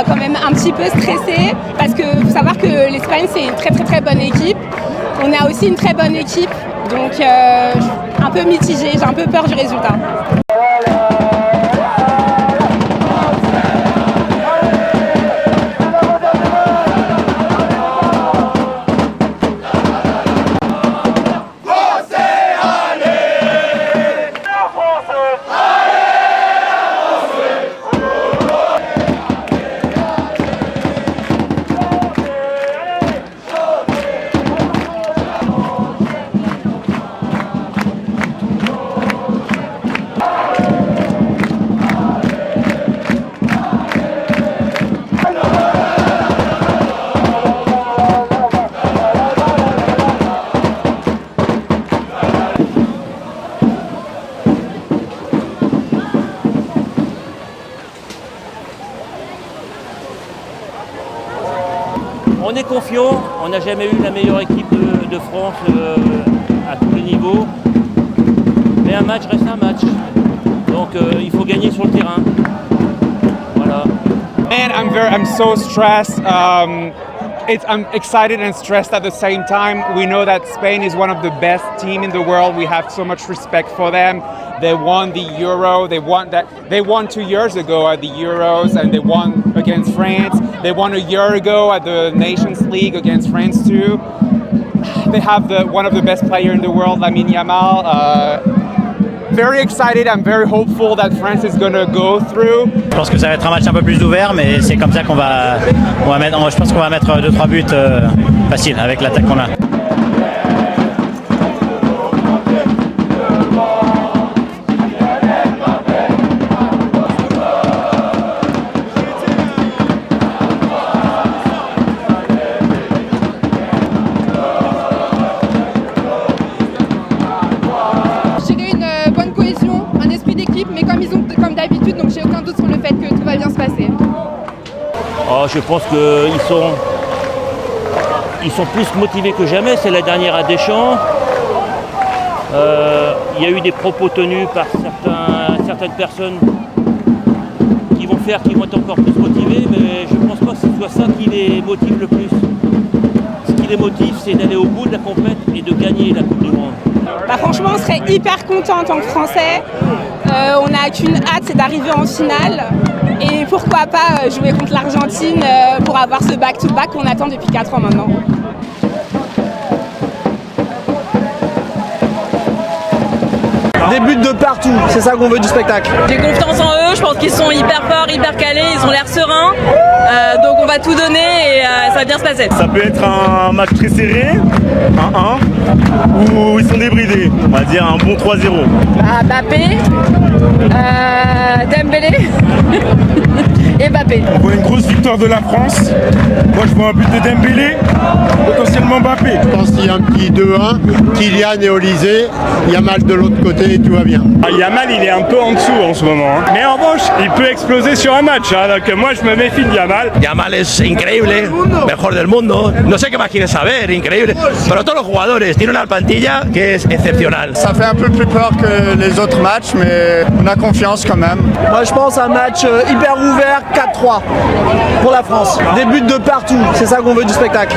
quand même un petit peu stressé parce que faut savoir que l'Espagne c'est une très bonne équipe. On a aussi une très bonne équipe, donc un peu mitigé, j'ai un peu peur du résultat. On est confiant, on n'a jamais eu la meilleure équipe de France à tous les niveaux. Mais un match reste un match. Donc il faut gagner sur le terrain. Voilà. Man, I'm so stressed. I'm excited and stressed at the same time. We know that Spain is one of the best teams in the world. We have so much respect for them. They won the Euro. They won 2 years ago at the Euros, and they won against France. They won a year ago at the Nations League against France too. They have one of the best players in the world, Lamine Yamal. Very excited. I'm very hopeful that France is going to go through. Je pense que ça va être un match un peu plus ouvert, mais c'est comme ça qu'on va mettre. Je pense qu'on va mettre 2-3 buts faciles avec l'attaque qu'on a. Mais comme d'habitude, donc j'ai aucun doute sur le fait que tout va bien se passer. Oh, je pense qu'ils sont plus motivés que jamais. C'est la dernière à Deschamps. Il y a eu des propos tenus par certaines personnes qui vont être encore plus motivés, mais je ne pense pas que ce soit ça qui les motive le plus. Ce qui les motive, c'est d'aller au bout de la compète et de gagner la Coupe du Monde. Bah franchement, on serait hyper content en tant que Français. On n'a qu'une hâte, c'est d'arriver en finale. Et pourquoi pas jouer contre l'Argentine pour avoir ce back-to-back qu'on attend depuis 4 ans maintenant. Des buts de partout, c'est ça qu'on veut du spectacle. J'ai confiance en eux, je pense qu'ils sont hyper forts, hyper calés, ils ont l'air sereins. Donc on va tout donner et ça va bien se passer. Ça peut être un match très serré, 1-1, ou ils sont débridés, on va dire un bon 3-0. Mbappé, Dembélé et Mbappé. On voit une grosse victoire de la France. Moi je vois un but de Dembélé, potentiellement Mbappé. Je pense qu'il y a un petit 2-1, Kylian et Olysée, Yamal de l'autre côté et tout va bien. Yamal il est un peu en dessous en ce moment. Mais en revanche, il peut exploser sur un match. Donc moi je me méfie de Yamal. Yamal es increíble, mejor del mundo. No sé qué más quieres saber, increíble. Pero todos los jugadores tienen una plantilla que es excepcional. Ça fait un peu plus peur que les autres matchs, mais on a confiance quand même. Moi je pense à un match hyper ouvert, 4-3 pour la France. Des buts de partout, c'est ça qu'on veut du spectacle.